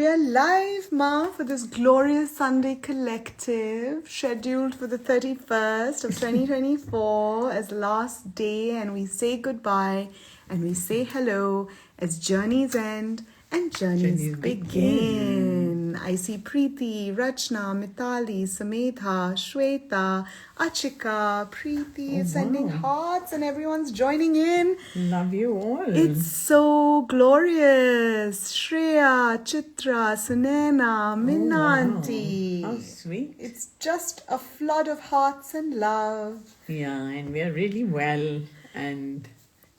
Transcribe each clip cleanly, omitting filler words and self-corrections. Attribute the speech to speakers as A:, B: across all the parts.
A: We are live, Ma, for this glorious Sunday collective, scheduled for the 31st of 2024 as last day, and we say goodbye and we say hello as journeys end and journeys begin. I see Preeti, Rachna, Mitali, Sametha, Shweta, Achika, Preeti sending hearts and everyone's joining in.
B: Love you all.
A: It's so glorious. Shreya, Chitra, Sunena, Minanti.
B: How sweet.
A: It's just a flood of hearts and love.
B: Yeah, and we are really well and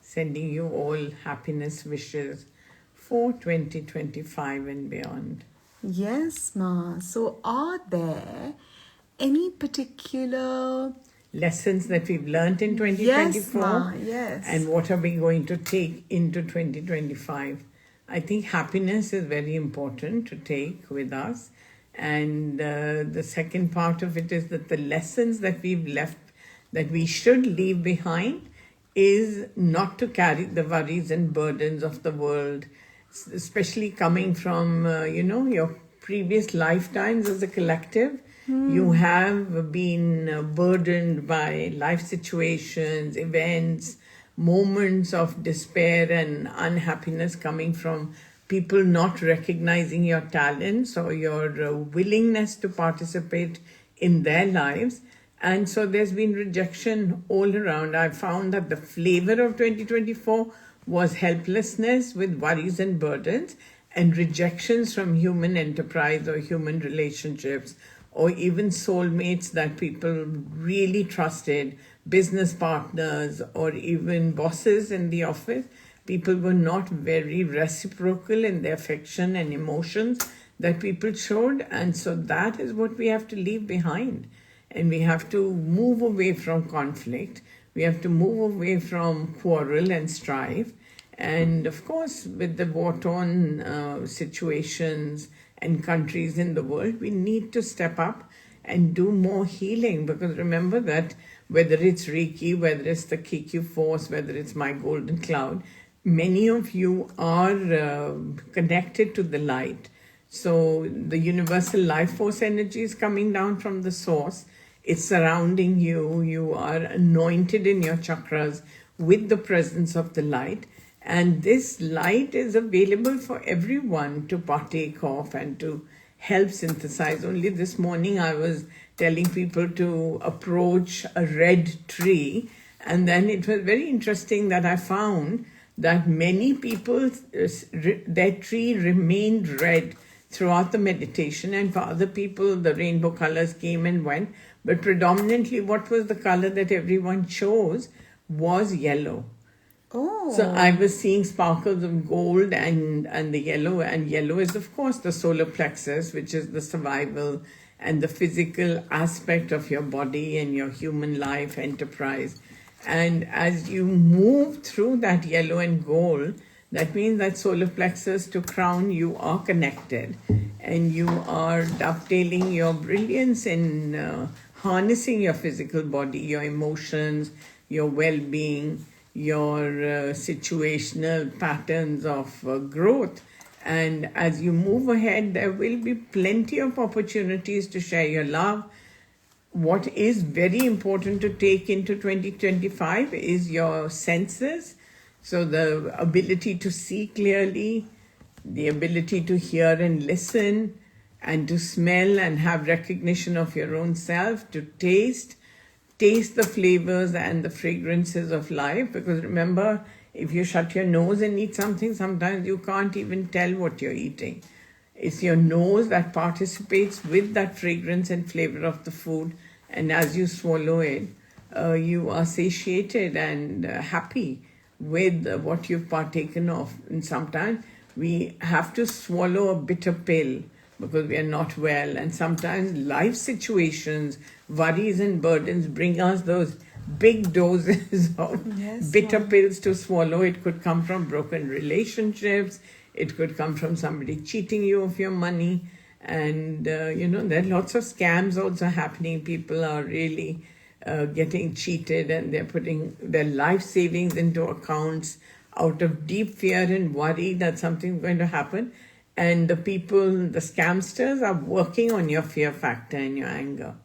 B: sending you all happiness wishes for 2025 and beyond.
A: Yes, Ma. So are there any particular
B: lessons that we've learned in 2024?
A: Yes, Ma. Yes.
B: And what are we going to take into 2025? I think happiness is very important to take with us. And the second part of it is that the lessons that we've left, that we should leave behind, is not to carry the worries and burdens of the world, especially coming from, your previous lifetimes as a collective. You have been burdened by life situations, events, moments of despair and unhappiness coming from people not recognizing your talents or your willingness to participate in their lives. And so there's been rejection all around. I found that the flavor of 2024 was helplessness with worries and burdens and rejections from human enterprise or human relationships or even soulmates that people really trusted, business partners or even bosses in the office. People were not very reciprocal in their affection and emotions that people showed. And so that is what we have to leave behind. And we have to move away from conflict. We have to move away from quarrel and strife. And of course, with the war-torn situations and countries in the world, we need to step up and do more healing. Because remember that whether it's Reiki, whether it's the KQ Force, whether it's my Golden Cloud, many of you are connected to the light. So the universal life force energy is coming down from the source. It's surrounding you. You are anointed in your chakras with the presence of the light. And this light is available for everyone to partake of and to help synthesize. Only this morning I was telling people to approach a red tree. And then it was very interesting that I found that many people, their tree remained red throughout the meditation. And for other people, the rainbow colors came and went. But predominantly what was the color that everyone chose was yellow.
A: Oh.
B: So I was seeing sparkles of gold and the yellow. And yellow is, of course, the solar plexus, which is the survival and the physical aspect of your body and your human life enterprise. And as you move through that yellow and gold, that means that solar plexus to crown, you are connected. And you are dovetailing your brilliance in harnessing your physical body, your emotions, your well-being, your situational patterns of growth. And as you move ahead, there will be plenty of opportunities to share your love. What is very important to take into 2025 is your senses. So the ability to see clearly, the ability to hear and listen, and to smell and have recognition of your own self, to taste the flavors and the fragrances of life. Because remember, if you shut your nose and eat something, sometimes you can't even tell what you're eating. It's your nose that participates with that fragrance and flavor of the food. And as you swallow it, you are satiated and happy with what you've partaken of. And sometimes we have to swallow a bitter pill because we are not well. And sometimes life situations, worries and burdens bring us those big doses of bitter pills to swallow. It could come from broken relationships. It could come from somebody cheating you of your money. And, there are lots of scams also happening. People are really getting cheated and they're putting their life savings into accounts out of deep fear and worry that something's going to happen. And the scamsters are working on your fear factor and your anger.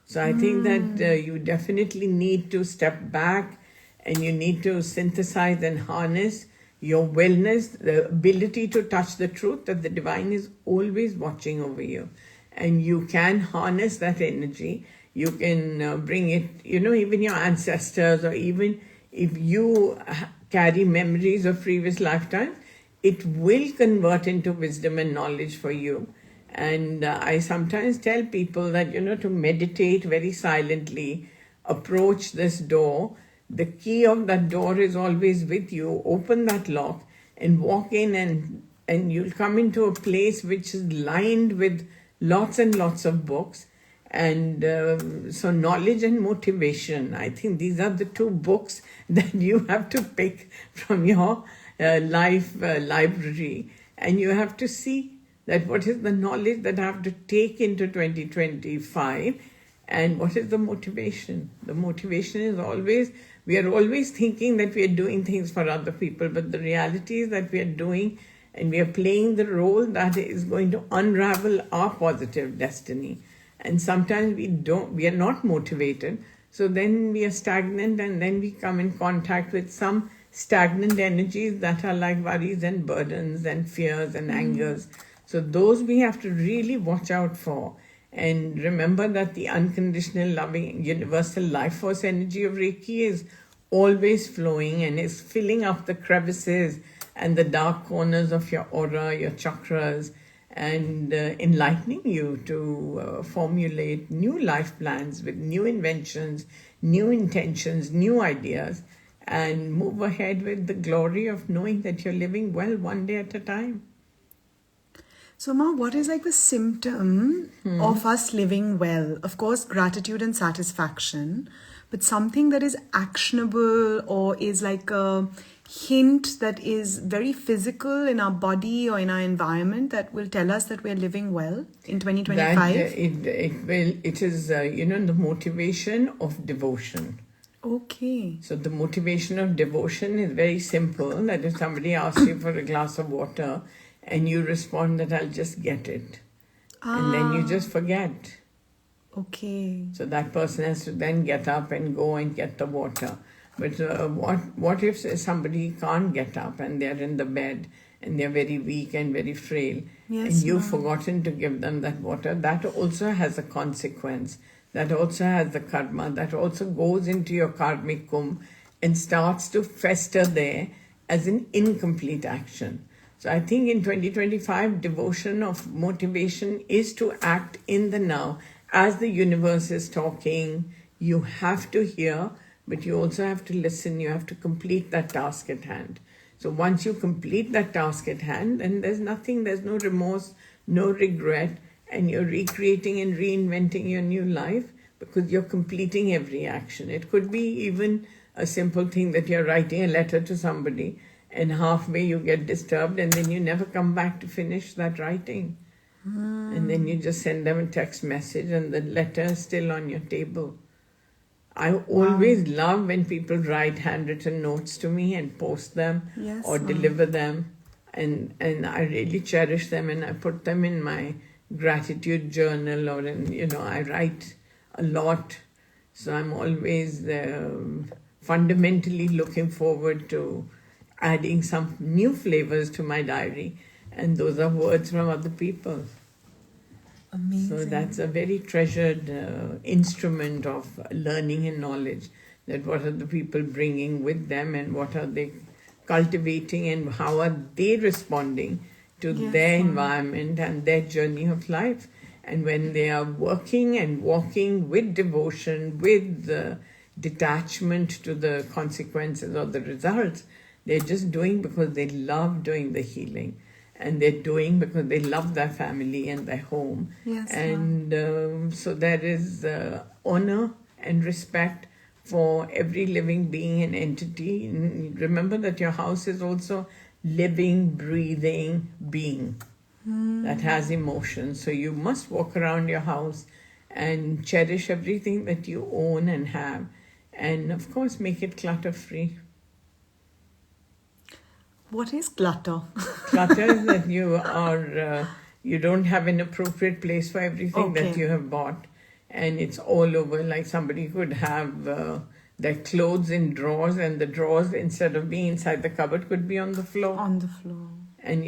B: So I think that you definitely need to step back and you need to synthesize and harness your wellness, the ability to touch the truth that the divine is always watching over you. And you can harness that energy. You can bring it, even your ancestors, or even if you carry memories of previous lifetimes, it will convert into wisdom and knowledge for you. And I sometimes tell people that, to meditate very silently, approach this door. The key of that door is always with you. Open that lock and walk in, and you'll come into a place which is lined with lots and lots of books. And so knowledge and motivation, I think these are the two books that you have to pick from your life library. And you have to see that what is the knowledge that I have to take into 2025 and what is the motivation. The motivation is always, we are always thinking that we are doing things for other people, but the reality is that we are doing and we are playing the role that is going to unravel our positive destiny. And sometimes we are not motivated. So then we are stagnant, and then we come in contact with some stagnant energies that are like worries and burdens and fears and angers. So those we have to really watch out for. And remember that the unconditional, loving, universal life force energy of Reiki is always flowing and is filling up the crevices and the dark corners of your aura, your chakras, and enlightening you to formulate new life plans with new inventions, new intentions, new ideas, and move ahead with the glory of knowing that you're living well one day at a time.
A: So, Ma, what is like the symptom of us living well? Of course, gratitude and satisfaction, but something that is actionable or is like a hint that is very physical in our body or in our environment that will tell us that we're living well in 2025?
B: It is the motivation of devotion.
A: Okay.
B: So the motivation of devotion is very simple, that if somebody asks you for a glass of water and you respond that I'll just get it, and then you just forget.
A: Okay.
B: So that person has to then get up and go and get the water. But what if somebody can't get up and they're in the bed and they're very weak and very frail, and you've forgotten to give them that water? That also has a consequence. That also has the karma. That also goes into your karmic kumbh and starts to fester there as an incomplete action. So I think in 2025, devotion of motivation is to act in the now. As the universe is talking, you have to hear, but you also have to listen. You have to complete that task at hand. So once you complete that task at hand, then there's no remorse, no regret, and you're recreating and reinventing your new life because you're completing every action. It could be even a simple thing that you're writing a letter to somebody and halfway you get disturbed and then you never come back to finish that writing. And then you just send them a text message and the letter is still on your table. I always love when people write handwritten notes to me and post them or deliver them. And I really cherish them and I put them in my gratitude journal or I write a lot. So I'm always fundamentally looking forward to adding some new flavors to my diary. And those are words from other people.
A: Amazing.
B: So that's a very treasured instrument of learning and knowledge, that what are the people bringing with them and what are they cultivating and how are they responding to their environment and their journey of life. And when they are working and walking with devotion, with detachment to the consequences or the results, they're just doing because they love doing the healing. And they're doing because they love their family and their home. And so there is honor and respect for every living being and entity. And remember that your house is also living, breathing being that has emotions. So you must walk around your house and cherish everything that you own and have. And of course, make it clutter-free.
A: What is clutter?
B: Clutter is that you don't have an appropriate place for everything that
A: Okay.
B: you have bought, and it's all over. Like somebody could have their clothes in drawers, and the drawers, instead of being inside the cupboard, could be on the floor.
A: On the floor.
B: And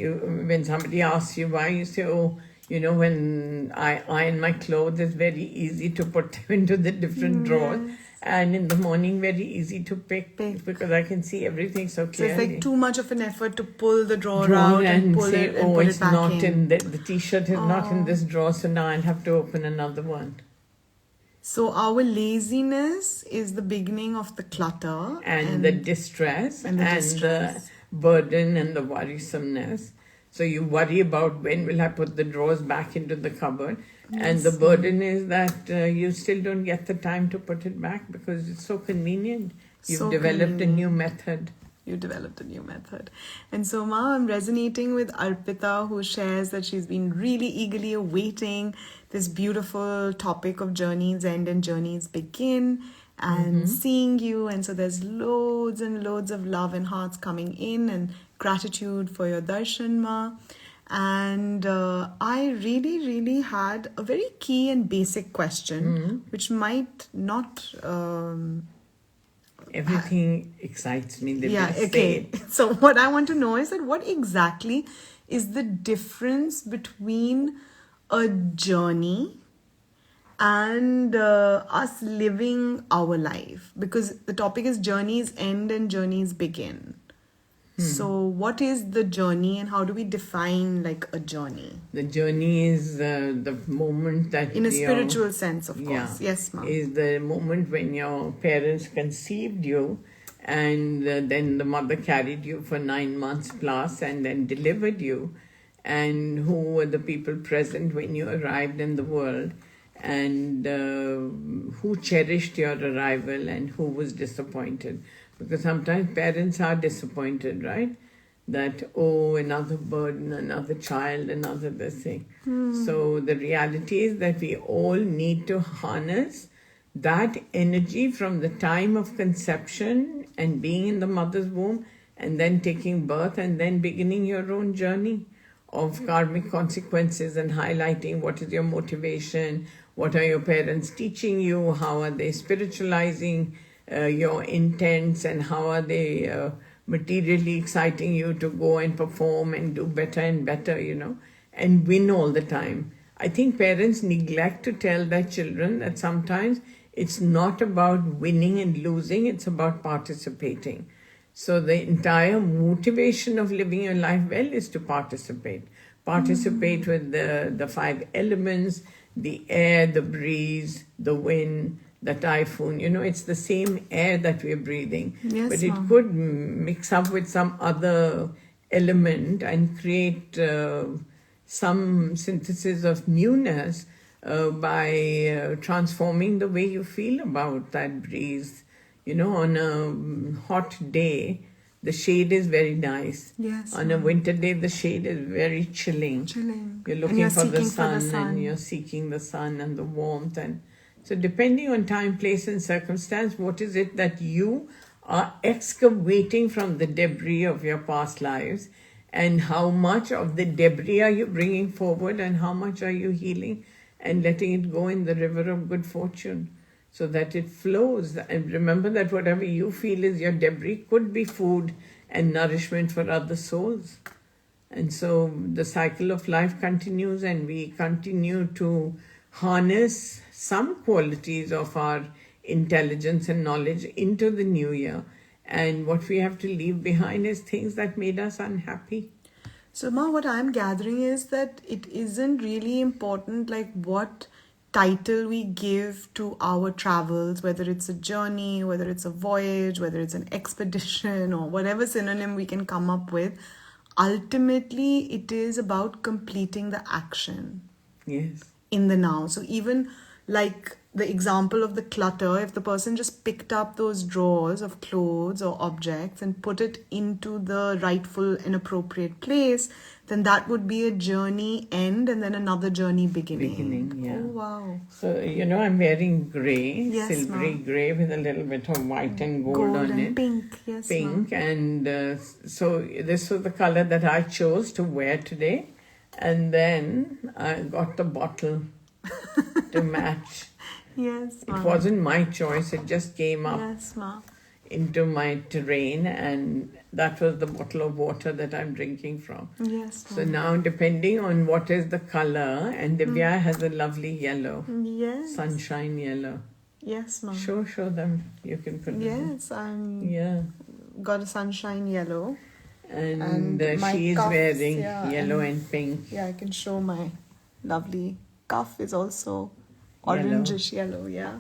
B: when somebody asks you why, you say, "Oh, when I iron my clothes, it's very easy to put them into the different drawers."
A: Yes.
B: And in the morning, very easy to pick
A: Pick.
B: because I can see everything so
A: So
B: clearly.
A: it's like too much of an effort to pull the drawer
B: Drawer
A: out and pull
B: say,
A: it and
B: "Oh,
A: put
B: it's
A: it back
B: not
A: in.
B: the t-shirt is not in
A: Oh.
B: this drawer, so now I'll have to open another one."
A: So our laziness is the beginning of the clutter
B: And the distress
A: and the distress.
B: the burden and the worrisomeness. So you worry about when will I put the drawers back into the cupboard. And the burden is that you still don't get the time to put it back because it's so convenient. You've
A: So
B: developed
A: convenient.
B: a new method.
A: You developed a new method. And so, Ma, I'm resonating with Arpita, who shares that she's been really eagerly awaiting this beautiful topic of journeys end and journeys begin and seeing you. And so there's loads and loads of love and hearts coming in and gratitude for your darshan, Ma. And I really, really had a very key and basic question, which might not...
B: Everything excites me.
A: Yeah, okay. So what I want to know is that what exactly is the difference between a journey and us living our life? Because the topic is journeys end and journeys begin. So what is the journey and how do we define like a journey?
B: The journey is the moment that
A: In a
B: your-
A: spiritual sense, of course. Yes, ma'am.
B: Is the moment when your parents conceived you and then the mother carried you for 9 months plus and then delivered you, and who were the people present when you arrived in the world, and who cherished your arrival and who was disappointed. Because sometimes parents are disappointed, right? That, oh, another burden, another child, another this thing. So the reality is that we all need to harness that energy from the time of conception and being in the mother's womb and then taking birth and then beginning your own journey of karmic consequences and highlighting what is your motivation, what are your parents teaching you, how are they spiritualizing your intents, and how are they materially exciting you to go and perform and do better and better, and win all the time. I think parents neglect to tell their children that sometimes it's not about winning and losing, it's about participating. So the entire motivation of living your life well is to participate. Participate with the 5 elements, the air, the breeze, the wind, the typhoon. It's the same air that we're breathing.
A: Yes,
B: but it
A: ma'am.
B: could mix up with some other element and create some synthesis of newness by transforming the way you feel about that breeze. On a hot day, the shade is very nice.
A: Yes,
B: On a winter day, the shade is very chilling.
A: Chilling.
B: You're
A: And
B: looking
A: you're
B: for the
A: seeking for the
B: sun, and you're seeking the sun and the warmth. And so depending on time, place and circumstance, what is it that you are excavating from the debris of your past lives, and how much of the debris are you bringing forward, and how much are you healing and letting it go in the river of good fortune so that it flows. And remember that whatever you feel is your debris could be food and nourishment for other souls. And so the cycle of life continues, and we continue to harness some qualities of our intelligence and knowledge into the new year. And what we have to leave behind is things that made us unhappy.
A: So, Ma, what I'm gathering is that it isn't really important like what title we give to our travels, whether it's a journey, whether it's a voyage, whether it's an expedition, or whatever synonym we can come up with. Ultimately, it is about completing the action
B: Yes.
A: in the now. So even like the example of the clutter, if the person just picked up those drawers of clothes or objects and put it into the rightful and appropriate place, then that would be a journey end and then another journey beginning.
B: Yeah.
A: Oh, wow.
B: So, I'm wearing grey,
A: Yes,
B: silvery
A: ma'am.
B: grey with a little bit of white and gold
A: Gold
B: on
A: and
B: it.
A: pink. Yes,
B: Pink.
A: ma'am.
B: And so this was the color that I chose to wear today. And then I got the bottle to match.
A: Yes,
B: It
A: ma'am.
B: wasn't my choice. It just came up
A: Yes, ma'am.
B: into my terrain, and that was the bottle of water that I'm drinking from.
A: Yes,
B: So
A: ma'am.
B: now, depending on what is the color, and Divya has a lovely yellow,
A: Yes.
B: sunshine yellow.
A: Yes, ma'am.
B: Show them. You can put it.
A: Yes,
B: Yeah.
A: got a sunshine yellow.
B: And,
A: And my
B: she is
A: cuffs,
B: wearing
A: yeah,
B: yellow and pink.
A: Yeah, I can show my lovely cuff is also orangish yellow, yeah.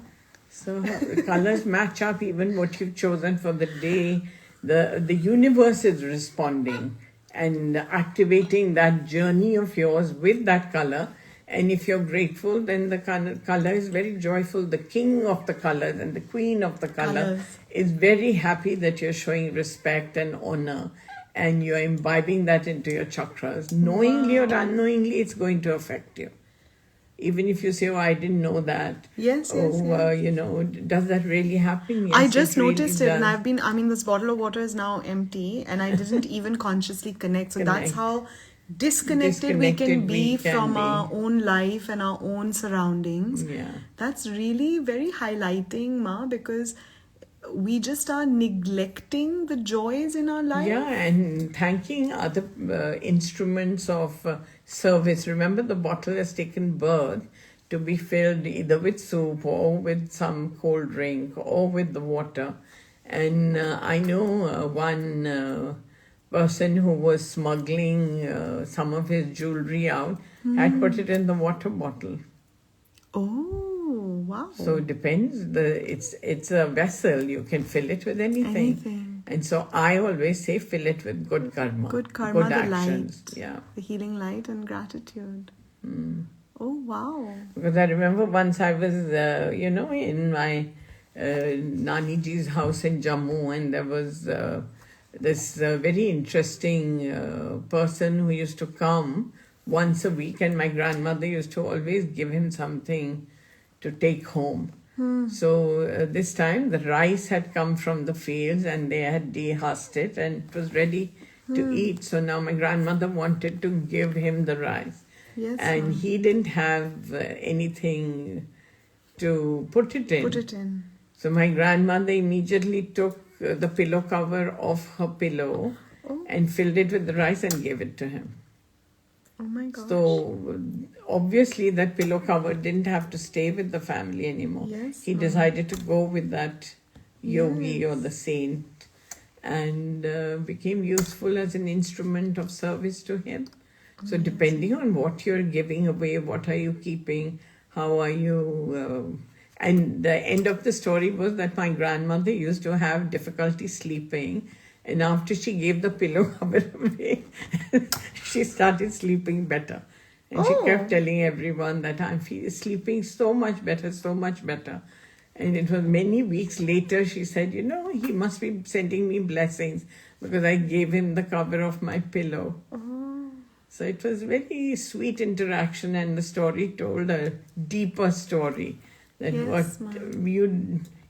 B: So the colors match up, even what you've chosen for the day. The universe is responding and activating that journey of yours with that color. And if you're grateful, then the color is very joyful. The king of the colors and the queen of the color
A: Colours.
B: is very happy that you're showing respect and honor. And you're imbibing that into your chakras. Knowingly or unknowingly, it's going to affect you. Even if you say, oh, I didn't know that.
A: Yes,
B: Does that really happen? Yes,
A: I just
B: really
A: noticed it,
B: does.
A: and this bottle of water is now empty, and I didn't even consciously connect. So that's
B: Connect.
A: how disconnected we can be from
B: be.
A: our own life and our own surroundings.
B: Yeah.
A: That's really very highlighting, Ma, because we just are neglecting the joys in our life.
B: Yeah, and thanking other instruments of service. Remember, the bottle has taken birth to be filled either with soup or with some cold drink or with the water. And I know one person who was smuggling some of his jewelry out had put it in the water bottle.
A: Oh, wow.
B: So it depends. It's a vessel. You can fill it with anything. And so I always say fill it with good karma.
A: Good karma,
B: good
A: the
B: actions.
A: light.
B: Yeah.
A: The healing light and gratitude. Oh, wow.
B: Because I remember once I was, in my Nani Ji's house in Jammu, and there was this very interesting person who used to come once a week, and my grandmother used to always give him something to take home. So this time the rice had come from the fields and they had dehusked it and it was ready to eat. So now my grandmother wanted to give him the rice.
A: Yes,
B: And he didn't have anything to put it in.
A: Put it in.
B: So my grandmother immediately took the pillow cover off her pillow and filled it with the rice and gave it to him.
A: Oh my gosh.
B: So obviously that pillow cover didn't have to stay with the family anymore.
A: Yes,
B: He decided to go with that yogi or the saint and became useful as an instrument of service to him. So depending on what you're giving away, what are you keeping, how are you... and the end of the story was that my grandmother used to have difficulty sleeping. And after she gave the pillow cover away, she started sleeping better. And she kept telling everyone that I'm sleeping so much better, so much better. And it was many weeks later, she said, he must be sending me blessings because I gave him the cover of my pillow. So it was very sweet interaction, and the story told a deeper story. That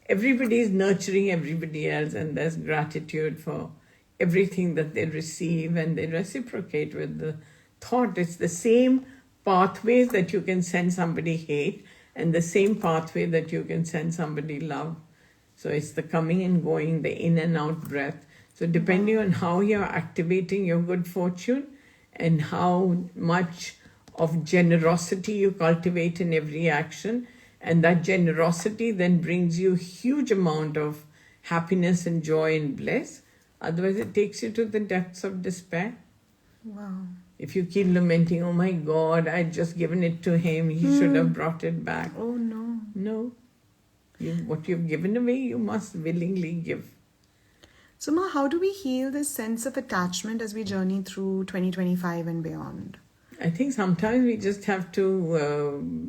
B: everybody is nurturing everybody else, and there's gratitude for everything that they receive, and they reciprocate with the thought. It's the same pathways that you can send somebody hate, and the same pathway that you can send somebody love. So it's the coming and going, the in and out breath. So depending on how you're activating your good fortune and how much of generosity you cultivate in every action, and that generosity then brings you huge amount of happiness and joy and bliss. Otherwise, it takes you to the depths of despair.
A: Wow.
B: If you keep lamenting, oh my God, I'd just given it to him, he should have brought it back.
A: Oh no.
B: No. What you've given away, you must willingly give.
A: So, Ma, how do we heal this sense of attachment as we journey through 2025 and beyond?
B: I think sometimes we just have to,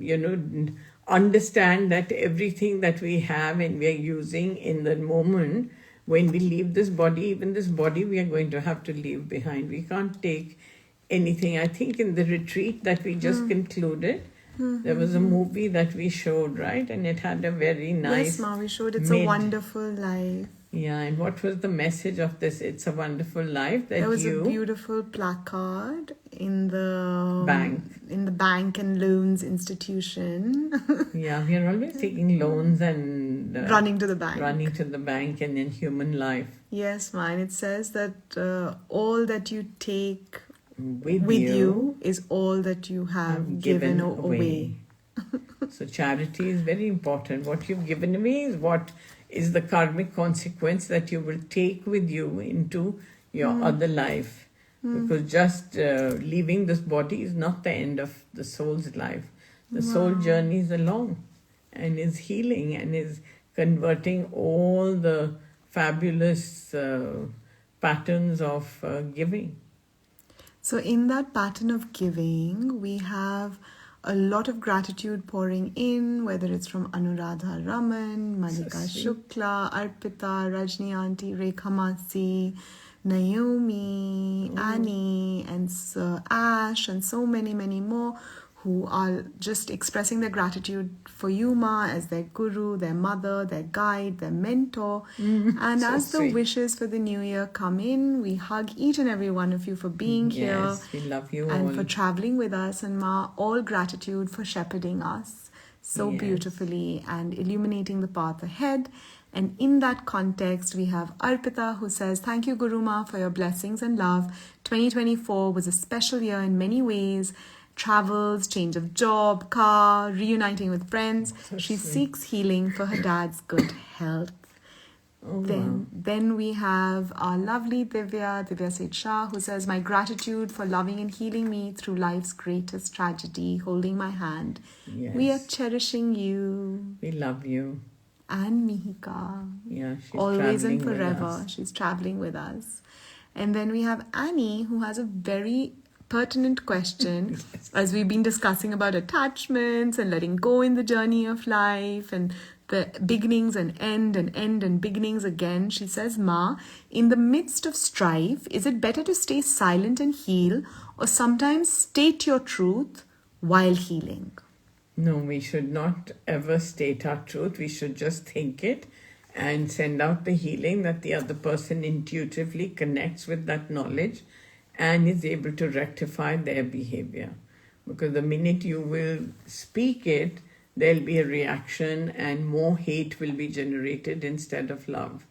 B: understand that everything that we have and we are using in the moment, when we leave this body, even this body we are going to have to leave behind. We can't take anything. I think in the retreat that we just concluded, there was a movie that we showed, right? And it had a very nice...
A: Yes, Ma, we showed It's a Wonderful Life.
B: Yeah, and what was the message of this It's a Wonderful Life? That
A: there was a beautiful placard in the bank and loans institution.
B: Yeah, we are always taking loans and
A: running to the bank.
B: Running to the bank and in human life.
A: Yes, mine. It says that all that you take with you is all that you have given away.
B: So charity is very important. What you've given away is what is the karmic consequence that you will take with you into your other life. Because just leaving this body is not the end of the soul's life. The soul journey is along and is healing and is converting all the fabulous patterns of giving.
A: So in that pattern of giving, we have a lot of gratitude pouring in, whether it's from Anuradha Raman, Malika Shukla, Arpita, Rajni Auntie, Rekha Masi, Naomi, Annie, and Ash, and so many, many more who are just expressing their gratitude for you, Ma, as their guru, their mother, their guide, their mentor. And as the wishes for the new year come in, we hug each and every one of you for being here.
B: Yes, we love you
A: and
B: all.
A: for traveling with us. And Ma, all gratitude for shepherding us so beautifully and illuminating the path ahead. And in that context, we have Arpita who says, thank you, Guru Ma, for your blessings and love. 2024 was a special year in many ways. Travels, change of job, car, reuniting with friends. She seeks healing for her dad's good health. Then we have our lovely Divya Seth Shah, who says, my gratitude for loving and healing me through life's greatest tragedy, holding my hand.
B: Yes.
A: We are cherishing you.
B: We love you.
A: And Mihika.
B: Yeah, she's
A: always and
B: traveling
A: forever. She's traveling with us. And then we have Annie, who has a very pertinent question as we've been discussing about attachments and letting go in the journey of life and the beginnings and end and beginnings again. She says, Ma, in the midst of strife, is it better to stay silent and heal or sometimes state your truth while healing?
B: No, we should not ever state our truth. We should just think it and send out the healing that the other person intuitively connects with that knowledge and is able to rectify their behavior. Because the minute you will speak it, there'll be a reaction and more hate will be generated instead of love.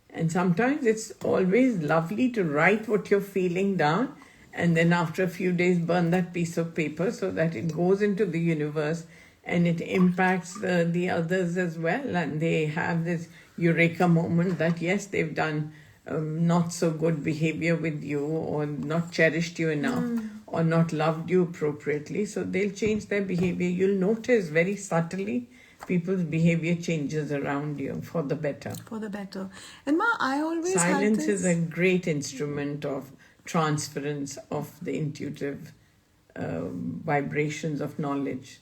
B: And sometimes it's always lovely to write what you're feeling down and then after a few days burn that piece of paper so that it goes into the universe and it impacts the others as well. And they have this eureka moment that yes, they've done not so good behavior with you or not cherished you enough or not loved you appropriately. So they'll change their behavior. You'll notice very subtly people's behavior changes around you for the better.
A: For the better. And Ma, I always
B: Silence is a great instrument of transference of the intuitive vibrations of knowledge.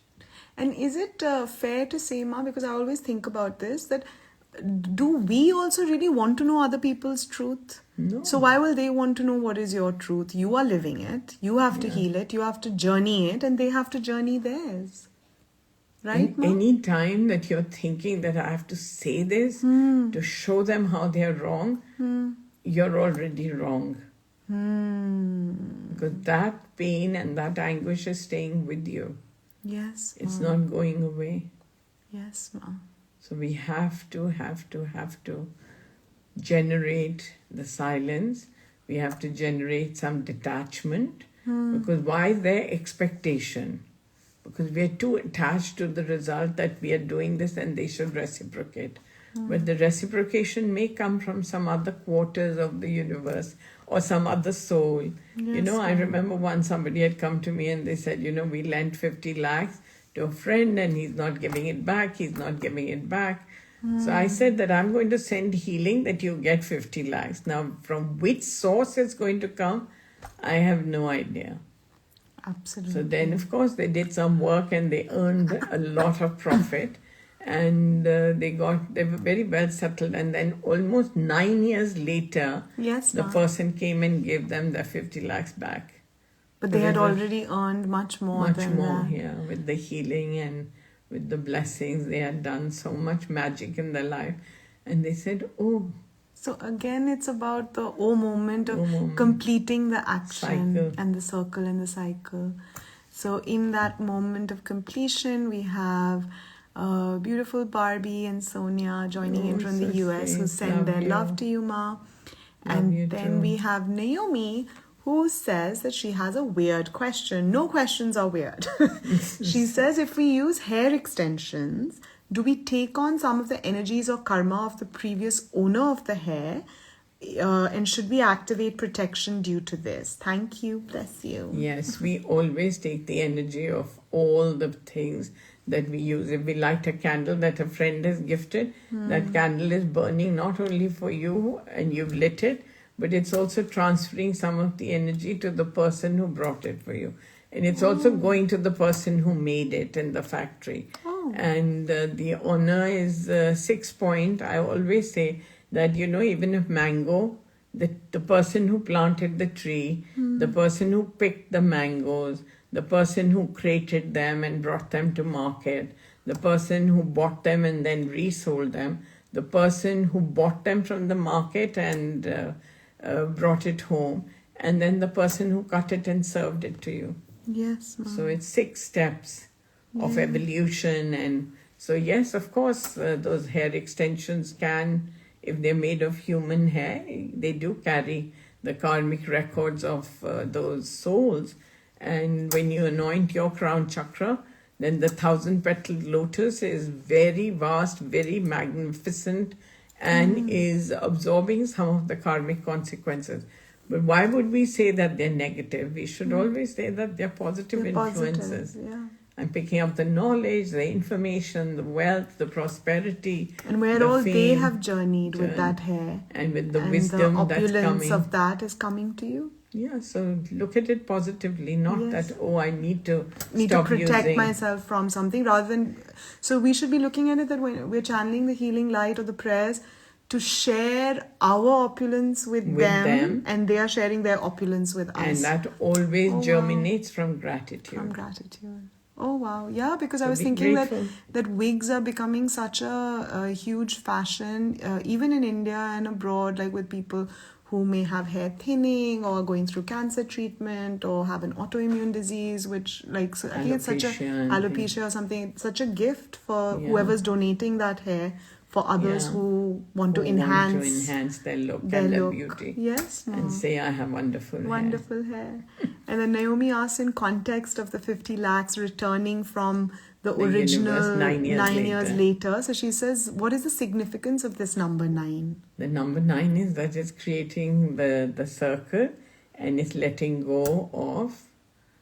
A: And is it fair to say, Ma, because I always think about this, that do we also really want to know other people's truth?
B: No.
A: So why will they want to know what is your truth? You are living it. You have to heal it. You have to journey it, and they have to journey theirs. Right, Ma?
B: Any time that you're thinking that I have to say this to show them how they're wrong, you're already wrong. Because that pain and that anguish is staying with you.
A: Yes,
B: It's not going away.
A: Yes, Ma.
B: So we have to generate the silence. We have to generate some detachment. Because why is there expectation? Because we are too attached to the result that we are doing this and they should reciprocate. But the reciprocation may come from some other quarters of the universe or some other soul.
A: Yes,
B: I remember once somebody had come to me and they said, we lent 50 lakhs to a friend and he's not giving it back. So I said that I'm going to send healing that you get 50 lakhs. Now, from which source it's going to come, I have no idea.
A: Absolutely.
B: So then, of course, they did some work and they earned a lot of profit, and they were very well settled. And then almost 9 years later,
A: Yes,
B: the
A: ma'am.
B: person came and gave them their 50 lakhs back.
A: But they
B: So
A: had
B: they were
A: already earned much more
B: much
A: than
B: more,
A: that.
B: yeah, with the healing and with the blessings. They had done so much magic in their life. And they said, oh,
A: So again, it's about the moment of
B: moment.
A: completing the action
B: Cycle.
A: and the circle and the cycle. So in that moment of completion, we have beautiful Barbie and Sonia joining in
B: Oh,
A: from the
B: so
A: US who
B: sweet.
A: send
B: Love
A: their
B: you.
A: love to you, Ma.
B: Love
A: And
B: you
A: then
B: too.
A: we have Naomi who says that she has a weird question. No questions are weird. She says if we use hair extensions, do we take on some of the energies or karma of the previous owner of the hair? And should we activate protection due to this? Thank you. Bless you.
B: Yes, we always take the energy of all the things that we use. If we light a candle that a friend has gifted, that candle is burning not only for you and you've lit it, but it's also transferring some of the energy to the person who brought it for you. And it's also going to the person who made it in the factory.
A: Oh.
B: And the honor is 6 point. I always say that, even if mango, the person who planted the tree, the person who picked the mangoes, the person who created them and brought them to market, the person who bought them and then resold them, the person who bought them from the market and brought it home, and then the person who cut it and served it to you.
A: Yes, ma'am.
B: So it's 6 steps of evolution. And so, yes, of course, those hair extensions can, if they're made of human hair, they do carry the karmic records of those souls. And when you anoint your crown chakra, then the 1,000-petaled lotus is very vast, very magnificent, and is absorbing some of the karmic consequences. But why would we say that they're negative? We should always say that they're positive
A: They're
B: influences.
A: positive, yeah.
B: I'm picking up the knowledge, the information, the wealth, the prosperity.
A: And where
B: the
A: all they
B: fame,
A: have journeyed with that hair.
B: and with the
A: And
B: wisdom
A: the
B: that's
A: opulence
B: coming.
A: of that is coming to you.
B: Yeah, so look at it positively, not
A: Yes.
B: that, I need to
A: Need
B: stop
A: to protect
B: using.
A: myself from something rather than. So we should be looking at it that when we're channeling the healing light or the prayers to share our opulence with them, and they are sharing their opulence with us.
B: And that always
A: wow.
B: germinates from gratitude.
A: From gratitude. Oh wow, yeah, because I
B: So
A: was
B: be
A: thinking
B: grateful.
A: that wigs are becoming such a huge fashion, even in India and abroad, like with people who may have hair thinning or going through cancer treatment or have an autoimmune disease, which I think it's such a alopecia or something. It's such a gift for whoever's donating that hair for others who want to enhance
B: their look and their beauty.
A: Yes,
B: and say, I have wonderful
A: hair. And then Naomi asks, in context of the 50 lakhs returning from the original
B: universe 9 years
A: later. So she says, what is the significance of this number 9?
B: The number 9 is that it's creating the circle and it's letting go of.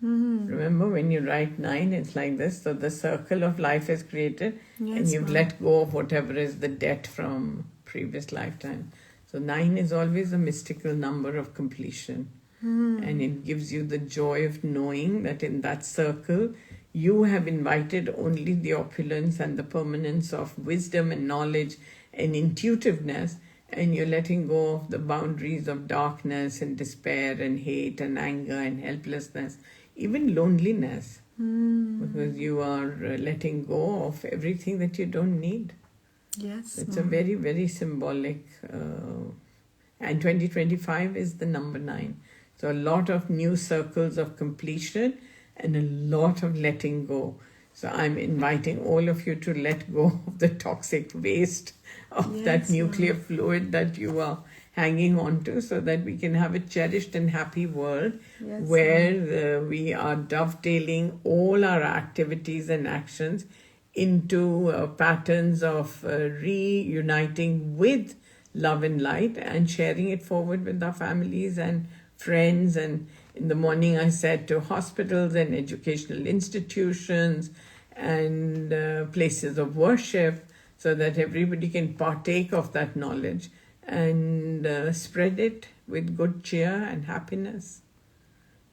B: Remember, when you write 9, it's like this. So the circle of life is created, and you've let go of whatever is the debt from previous lifetime. So 9 is always a mystical number of completion. And it gives you the joy of knowing that in that circle, you have invited only the opulence and the permanence of wisdom and knowledge and intuitiveness, and you're letting go of the boundaries of darkness and despair and hate and anger and helplessness, even loneliness, because you are letting go of everything that you don't need.
A: Yes.
B: It's a very, very symbolic, and 2025 is the number 9. So a lot of new circles of completion and a lot of letting go. So I'm inviting all of you to let go of the toxic waste of that nuclear fluid that you are hanging on to, so that we can have a cherished and happy world where we are dovetailing all our activities and actions into patterns of reuniting with love and light and sharing it forward with our families and friends. And in the morning I said to hospitals and educational institutions and places of worship, so that everybody can partake of that knowledge and spread it with good cheer and happiness.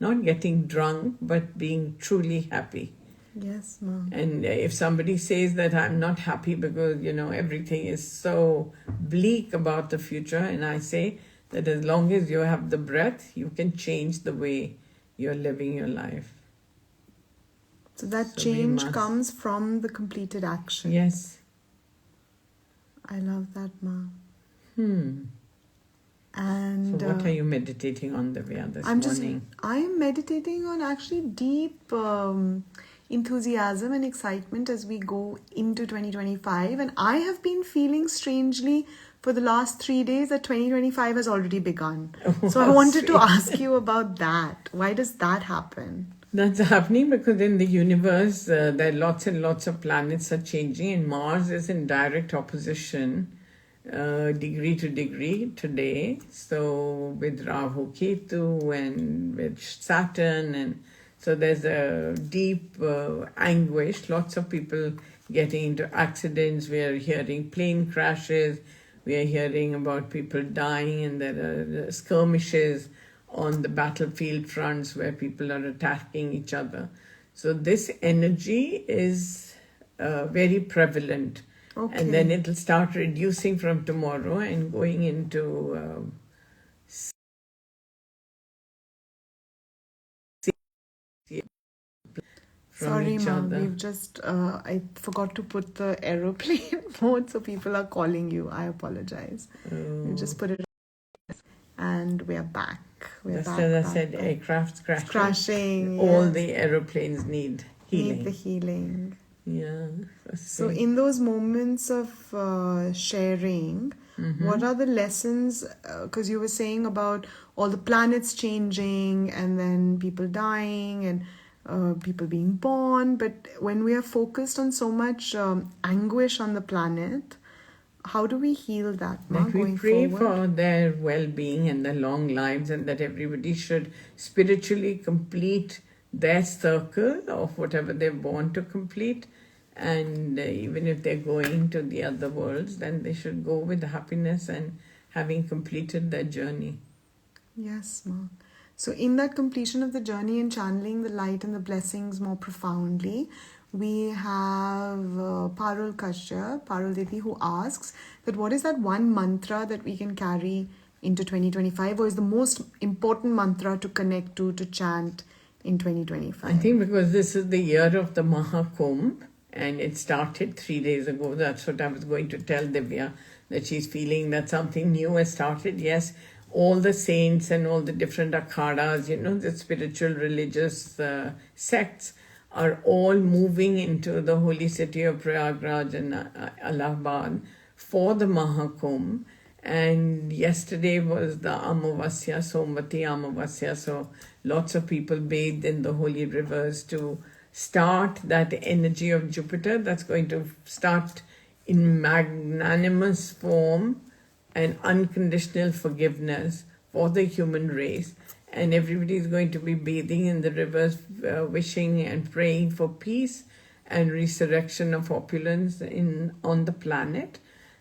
B: not getting drunk, but being truly happy.
A: Yes, ma'am.
B: And if somebody says that I'm not happy because, everything is so bleak about the future, and I say that as long as you have the breath, you can change the way you're living your life.
A: So that
B: So we
A: change
B: must-
A: comes from the completed action.
B: Yes.
A: I love that, ma'am.
B: So
A: And
B: what are you meditating on, Divya, this morning?
A: I'm meditating on actually deep enthusiasm and excitement as we go into 2025. And I have been feeling strangely for the last 3 days that 2025 has already begun. So I
B: how
A: wanted to
B: sweet.
A: ask you about that. Why does that happen?
B: That's happening because in the universe, there are lots and lots of planets are changing, and Mars is in direct opposition, degree to degree today. So with Rahu Ketu and with Saturn, and so there's a deep anguish. Lots of people getting into accidents. We are hearing plane crashes. We are hearing about people dying, and there are skirmishes on the battlefield fronts where people are attacking each other. So this energy is very prevalent.
A: Okay.
B: And then it'll start reducing from tomorrow and going into from
A: Sorry,
B: each
A: ma'am.
B: other.
A: We've just, I forgot to put the aeroplane mode, so people are calling you. I apologize. We just put it and we're back. We're
B: Just
A: back.
B: as I
A: back,
B: said,
A: back.
B: aircraft crashing.
A: Crashing.
B: All
A: yes.
B: the aeroplanes need healing.
A: Need the healing.
B: Yeah.
A: So, in those moments of sharing, what are the lessons? Because you were saying about all the planets changing and then people dying and people being born. But when we are focused on so much anguish on the planet, how do we heal that, Ma,
B: Like we
A: going
B: pray
A: forward?
B: for their well-being and their long lives, and that everybody should spiritually complete their circle of whatever they're born to complete. And even if they're going to the other worlds, then they should go with happiness and having completed their journey.
A: Yes, Ma. So, in that completion of the journey and channeling the light and the blessings more profoundly, we have Parul Kashyap, Parul Devi, who asks that what is that one mantra that we can carry into 2025, or is the most important mantra to connect to chant in 2025?
B: I think because this is the year of the Mahakumbh, and it started 3 days ago. That's what I was going to tell Divya, that she's feeling that something new has started. Yes, all the saints and all the different akhadas, the spiritual religious sects are all moving into the holy city of Prayagraj and Allahabad for the Mahakumbh. And yesterday was the Amavasya, Somvati Amavasya, so lots of people bathed in the holy rivers to start that energy of Jupiter that's going to start in magnanimous form and unconditional forgiveness for the human race. And everybody is going to be bathing in the rivers, wishing and praying for peace and resurrection of opulence on the planet.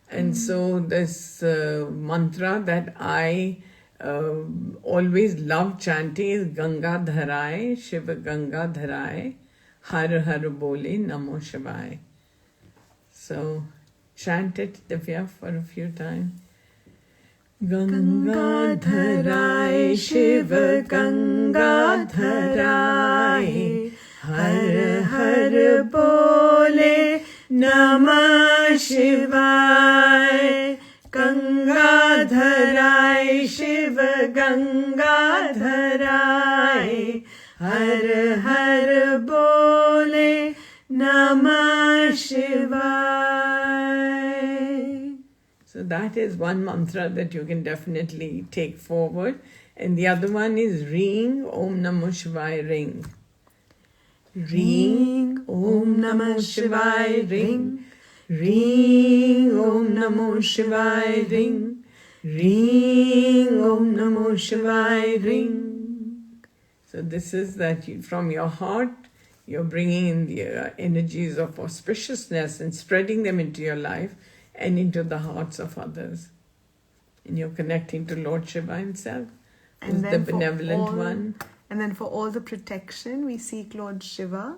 B: And so this mantra that I always love chanting is Ganga Dharai, Shiva Ganga Dharai, Har Har Bole, Namo Shivaya. So chant it, Divya, for a few times. Ganga Dharai, Shiva Ganga Dharai, Har Har Bole, Namah Shivaya. Ganga Dharai, Shiva Ganga Dharai, Har Har Bole, Namah Shivaya. So that is one mantra that you can definitely take forward. And the other one is ring Om Namo Shivaya ring. Ring Om Namo Shivaya ring. Ring Om Namo Shivaya ring. Ring Om Namo Shivaya ring. So this is that from your heart, you're bringing in the energies of auspiciousness and spreading them into your life and into the hearts of others. And you're connecting to Lord Shiva himself, who's the benevolent one.
A: And then for all the protection, we seek Lord Shiva.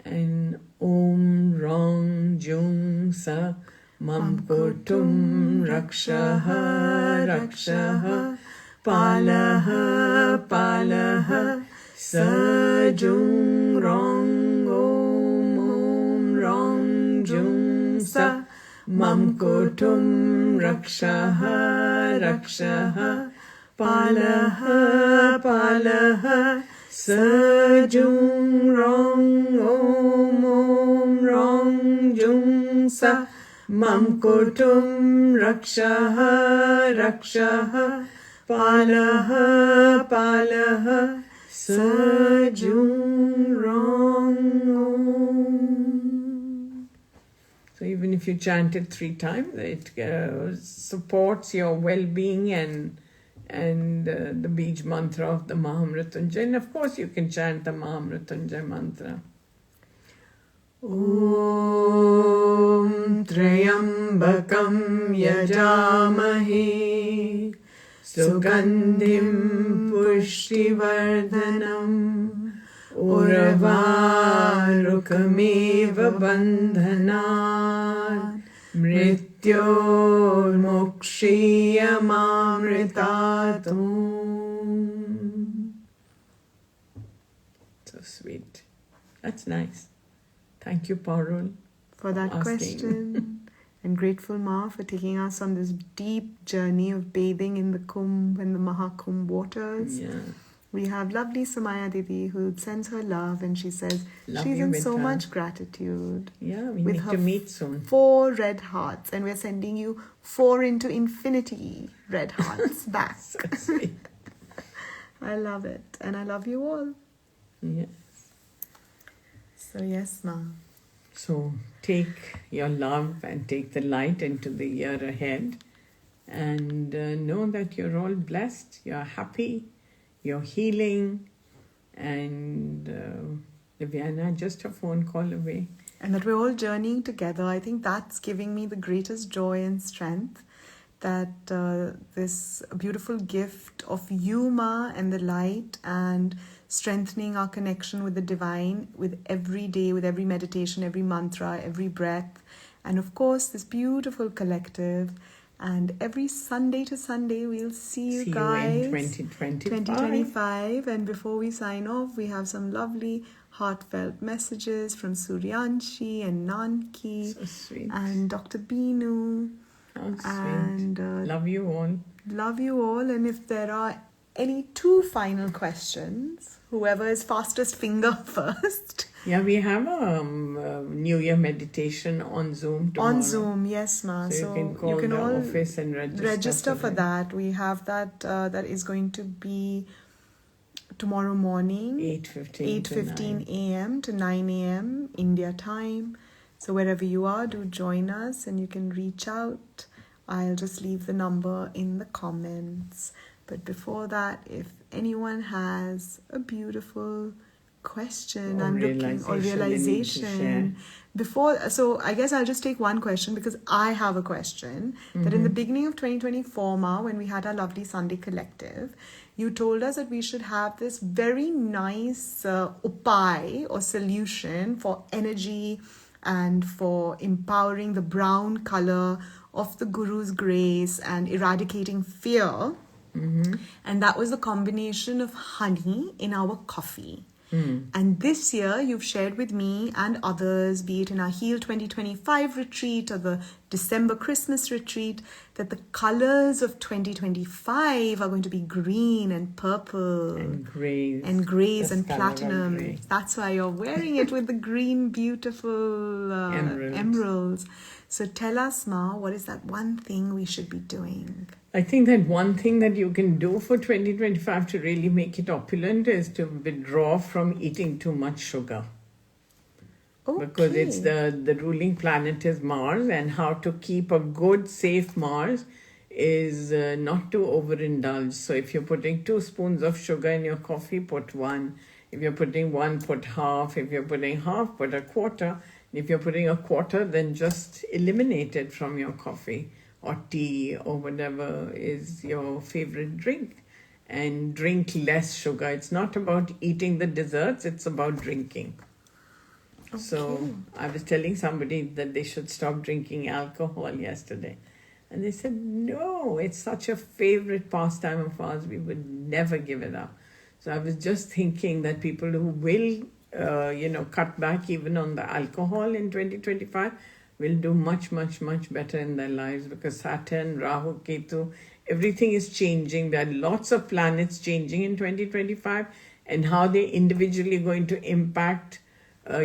B: And Om Rong Jung Sa Mam Kutum Rakshaha Rakshaha Palaha Palaha Sajung Rong Om Rong Jung Sa Mam Kutum Rakshaha Rakshaha Palaha Palaha Sajung Rong Om Rong Jung Sa Mam Kutum Rakshaha Rakshaha Palaha Palaha Sajung Rong Om. So even if you chant it 3 times, it supports your well-being and the Bij mantra of the Mahamrityunjay. And of course you can chant the Mahamrityunjay mantra. Om Trayambakam Yajamahe Sugandhim Pushtivardhanam Urvarukamiva Bandhanat Mrityor Mokshiyamamritatum. So sweet. That's nice. Thank you, Parul,
A: For that
B: asking.
A: question. And grateful, Ma, for taking us on this deep journey of bathing in the Kumbh and the Mahakumbh waters.
B: Yeah.
A: We have lovely Sumaya Didi who sends her love, and she says
B: Love
A: she's
B: you,
A: in
B: Mitra.
A: so much gratitude.
B: Yeah, we
A: With
B: need
A: her
B: to meet soon.
A: 4 red hearts, and we're sending you 4 into infinity red hearts back.
B: So sweet.
A: I love it, and I love you all.
B: Yeah.
A: So yes, Ma.
B: So take your love and take the light into the year ahead, and know that you're all blessed, you're happy, you're healing, and Divya, just a phone call away.
A: And that we're all journeying together. I think that's giving me the greatest joy and strength, that this beautiful gift of you, Ma, and the light, and strengthening our connection with the divine with every day, with every meditation, every mantra, every breath, and of course this beautiful collective. And every Sunday to Sunday we'll see you guys
B: in 2025.
A: 2025. And before we sign off, we have some lovely heartfelt messages from Suryanshi and Nanki
B: So sweet.
A: and Dr. Binu.
B: How sweet.
A: And
B: Love you all.
A: love you all. And if there are any 2 final questions, whoever is fastest finger first.
B: Yeah, we have a New Year meditation on Zoom tomorrow.
A: On Zoom, yes, Ma.
B: So you can call the
A: all
B: office and
A: register for that. We have that. That is going to be tomorrow morning, 8:15 a.m. to 9 a.m. India time. So wherever you are, do join us, and you can reach out. I'll just leave the number in the comments. But before that, if anyone has a beautiful question,
B: Or
A: realization before, so I guess I'll just take one question, because I have a question. That in the beginning of 2024, Ma, when we had our lovely Sunday collective, you told us that we should have this very nice upai or solution for energy and for empowering the brown color of the Guru's grace and eradicating fear. And that was the combination of honey in our coffee. And this year you've shared with me and others, be it in our Heal 2025 retreat or the December Christmas retreat, that the colors of 2025 are going to be green and purple
B: and grays
A: and
B: The color of
A: platinum.
B: grey.
A: That's why you're wearing it with the green beautiful emeralds. So tell us, Ma, what is that one thing we should be doing?
B: I think that one thing that you can do for 2025 to really make it opulent is to withdraw from eating too much sugar.
A: Okay.
B: Because it's the ruling planet is Mars, and how to keep a good, safe Mars is not to overindulge. So if you're putting 2 spoons of sugar in your coffee, put 1. If you're putting 1, put half. If you're putting half, put a quarter. If you're putting a quarter, then just eliminate it from your coffee or tea or whatever is your favorite drink. and drink less sugar. It's not about eating the desserts, it's about drinking.
A: Okay.
B: So I was telling somebody that they should stop drinking alcohol yesterday. And they said, no, it's such a favorite pastime of ours. We would never give it up. So I was just thinking that people who will, cut back even on the alcohol in 2025 will do much, much, much better in their lives, because Saturn, Rahu, Ketu, everything is changing. There are lots of planets changing in 2025, and how they're individually going to impact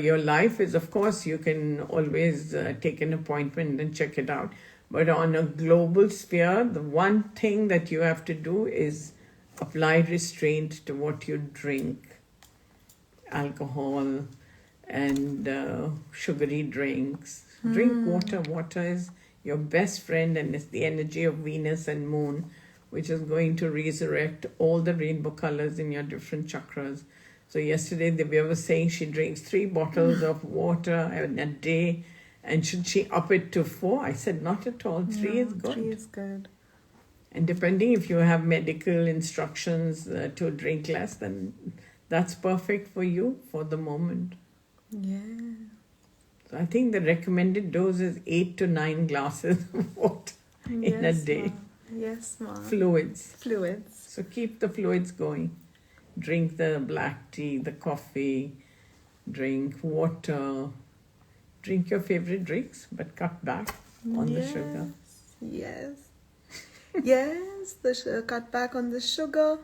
B: your life is, of course, you can always take an appointment and check it out. But on a global sphere, the one thing that you have to do is apply restraint to what you drink. Alcohol and sugary drinks. Drink water. Water is your best friend, and it's the energy of Venus and Moon, which is going to resurrect all the rainbow colors in your different chakras. So yesterday, Divya was saying she drinks 3 bottles of water in a day. And should she up it to 4? I said, not at all. 3 is good.
A: 3 is good.
B: And depending if you have medical instructions to drink less, then that's perfect for you for the moment.
A: Yeah.
B: So I think the recommended dose is 8 to 9 glasses of water in a day.
A: Ma. Yes, ma.
B: Fluids.
A: Fluids.
B: So keep the fluids going. Drink the black tea, the coffee, drink water. Drink your favorite drinks, but cut back on the sugar.
A: Yes. Yes, cut back on the sugar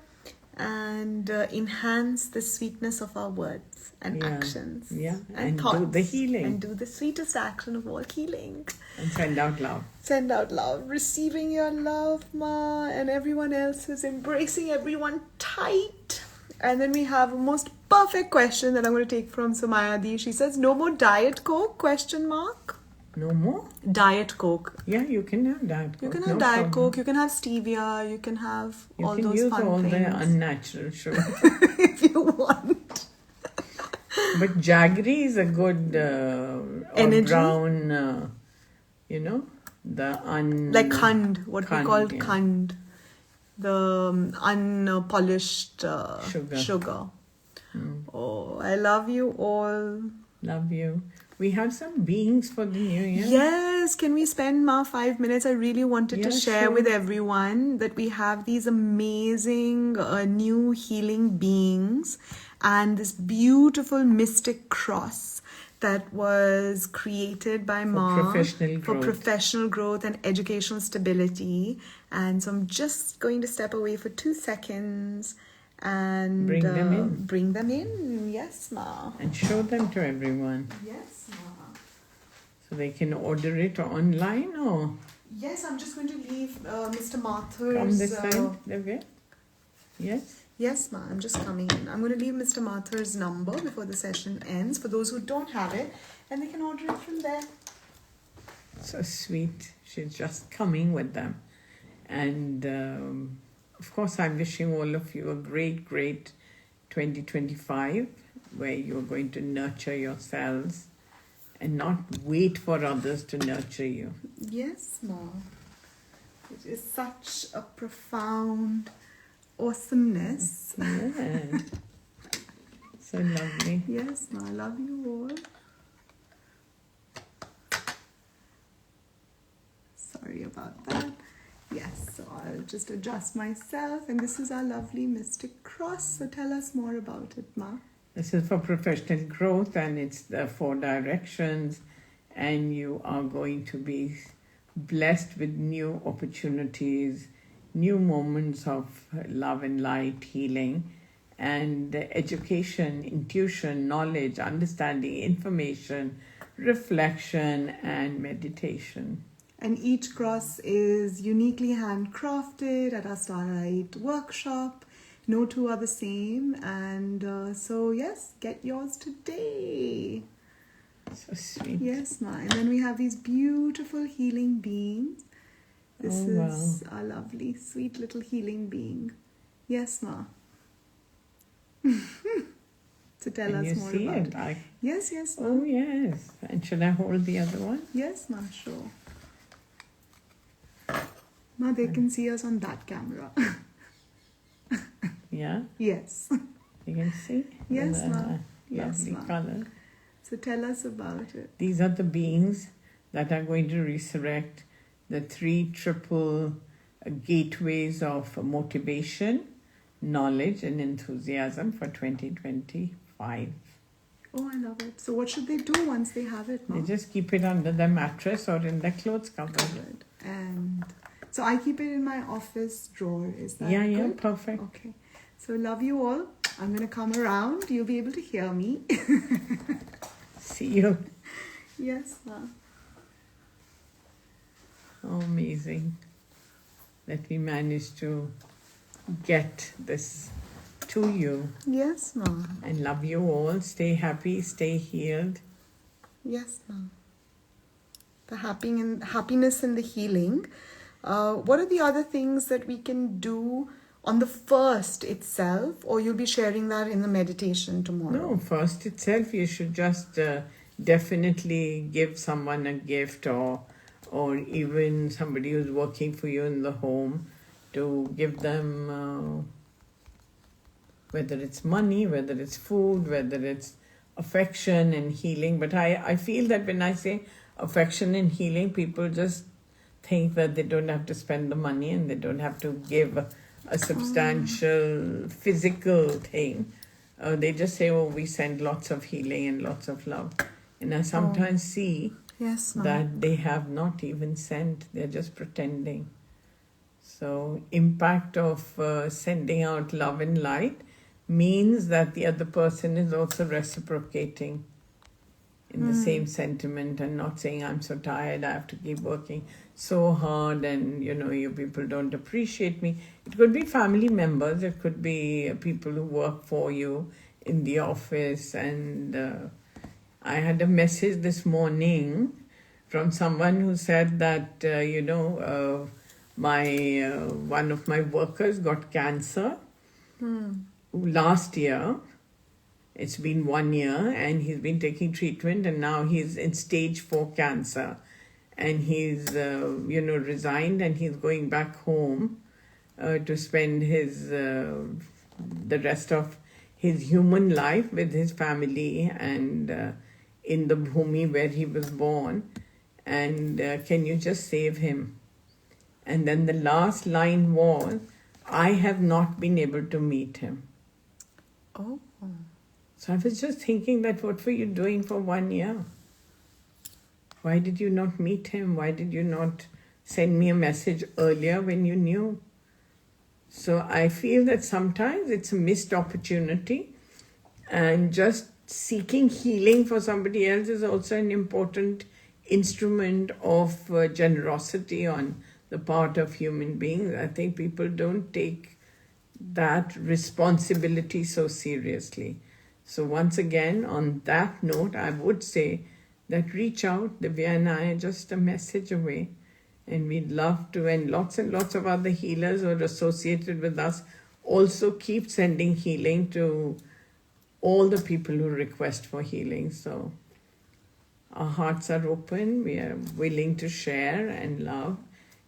A: and enhance the sweetness of our words and actions.
B: Yeah,
A: and
B: thoughts. Do the healing.
A: And do the sweetest action of all, healing.
B: And send out love.
A: Send out love. Receiving your love, ma, and everyone else is embracing everyone tight. And then we have a most perfect question that I'm going to take from Sumayadi. She says, no more Diet Coke, question mark.
B: No more?
A: Diet Coke.
B: Yeah, you can have Diet Coke.
A: You can have Diet Coke, you can have stevia, you can have all those fun things. You can use all
B: the unnatural sugar.
A: If you want.
B: But jaggery is a good or brown,
A: like khand, what
B: khand,
A: we call
B: yeah.
A: khand. The unpolished sugar. Oh, I love you all.
B: Love you. We have some beings for the new year.
A: Yes, can we spend 5 minutes? I really wanted to share with everyone that we have these amazing new healing beings and this beautiful mystic cross that was created by Ma for professional growth and educational stability. And so I'm just going to step away for 2 seconds and bring them in. Yes, Ma.
B: And show them to everyone.
A: Yes, Ma.
B: So they can order it online or?
A: Yes, I'm just going to leave Mr. Mathur's...
B: From this side, Divya? Yes?
A: Yes, ma, I'm just coming in. I'm going to leave Mr. Mathur's number before the session ends for those who don't have it, and they can order it from there.
B: So sweet. She's just coming with them. And of course, I'm wishing all of you a great, great 2025, where you're going to nurture yourselves and not wait for others to nurture you.
A: Yes, ma. It is such a profound awesomeness.
B: Yeah. So lovely.
A: Yes, ma. I love you all. Sorry about that. Yes, so I'll just adjust myself. And this is our lovely mystic cross. So tell us more about it, ma.
B: This is for professional growth, and it's the 4 directions. And you are going to be blessed with new opportunities, new moments of love and light, healing, and education, intuition, knowledge, understanding, information, reflection, and meditation.
A: And each cross is uniquely handcrafted at our Starlight workshop. No 2 are the same. And so, yes, get yours today.
B: So sweet.
A: Yes, ma. And then we have these beautiful healing beings. This is our lovely, sweet little healing being. Yes, ma. So tell us more about it. Yes, ma.
B: Oh, yes. And should I hold the other one?
A: Yes, ma, sure. Ma, they can see us on that camera.
B: Yeah?
A: Yes.
B: You can see?
A: Yes,
B: The
A: Ma. Yes,
B: lovely
A: Ma.
B: color.
A: So tell us about it.
B: These are the beings that are going to resurrect the 3 triple gateways of motivation, knowledge, and enthusiasm for 2025.
A: Oh, I love it. So what should they do once they have it,
B: They
A: Ma?
B: just keep it under their mattress or in their clothes cupboard.
A: Covered. And so I keep it in my office drawer. Is that
B: Yeah,
A: good?
B: perfect.
A: Okay. So love you all. I'm going to come around. You'll be able to hear me.
B: See you.
A: Yes, Ma.
B: Oh, amazing that we managed to get this to you.
A: Yes, Ma.
B: And love you all. Stay happy, stay healed.
A: Yes, Ma. The happiness and the healing. What are the other things that we can do on the first itself, or you'll be sharing that in the meditation tomorrow?
B: No, first itself, you should just definitely give someone a gift, or even somebody who's working for you in the home, to give them, whether it's money, whether it's food, whether it's affection and healing. But I feel that when I say affection and healing, people just think that they don't have to spend the money and they don't have to give a substantial physical thing. They just say, oh, we send lots of healing and lots of love. And I sometimes see
A: Yes, Ma.
B: that they have not even sent, they're just pretending. So impact of sending out love and light means that the other person is also reciprocating in the same sentiment and not saying, I'm so tired, I have to keep working so hard, and you people don't appreciate me. It could be family members, it could be people who work for you in the office. And I had a message this morning from someone who said that one of my workers got cancer last year. It's been 1 year and he's been taking treatment, and now he's in stage 4 cancer, and he's resigned, and he's going back home to spend the rest of his human life with his family and in the bhumi where he was born. And can you just save him? And then the last line was, I have not been able to meet him.
A: Oh.
B: So I was just thinking that what were you doing for 1 year? Why did you not meet him? Why did you not send me a message earlier when you knew? So I feel that sometimes it's a missed opportunity, and just seeking healing for somebody else is also an important instrument of generosity on the part of human beings. I think people don't take that responsibility so seriously. So once again, on that note, I would say that reach out. Divya and I are just a message away. And we'd love to, and lots of other healers who are associated with us also keep sending healing to all the people who request for healing. So our hearts are open. We are willing to share and love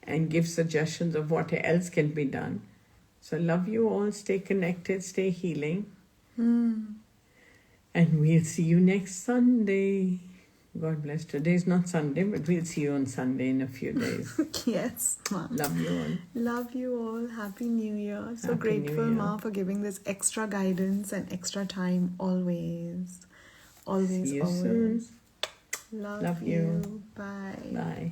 B: and give suggestions of what else can be done. So love you all. Stay connected. Stay healing. And we'll see you next Sunday. God bless. Today's not Sunday, but we'll see you on Sunday in a few days.
A: Yes, Ma.
B: Love you all.
A: Love you all. Happy New Year. So
B: Happy
A: grateful,
B: New Year.
A: Ma, for giving this extra guidance and extra time always. Always,
B: See you
A: always.
B: soon.
A: Love
B: Love you.
A: you. Bye.
B: Bye.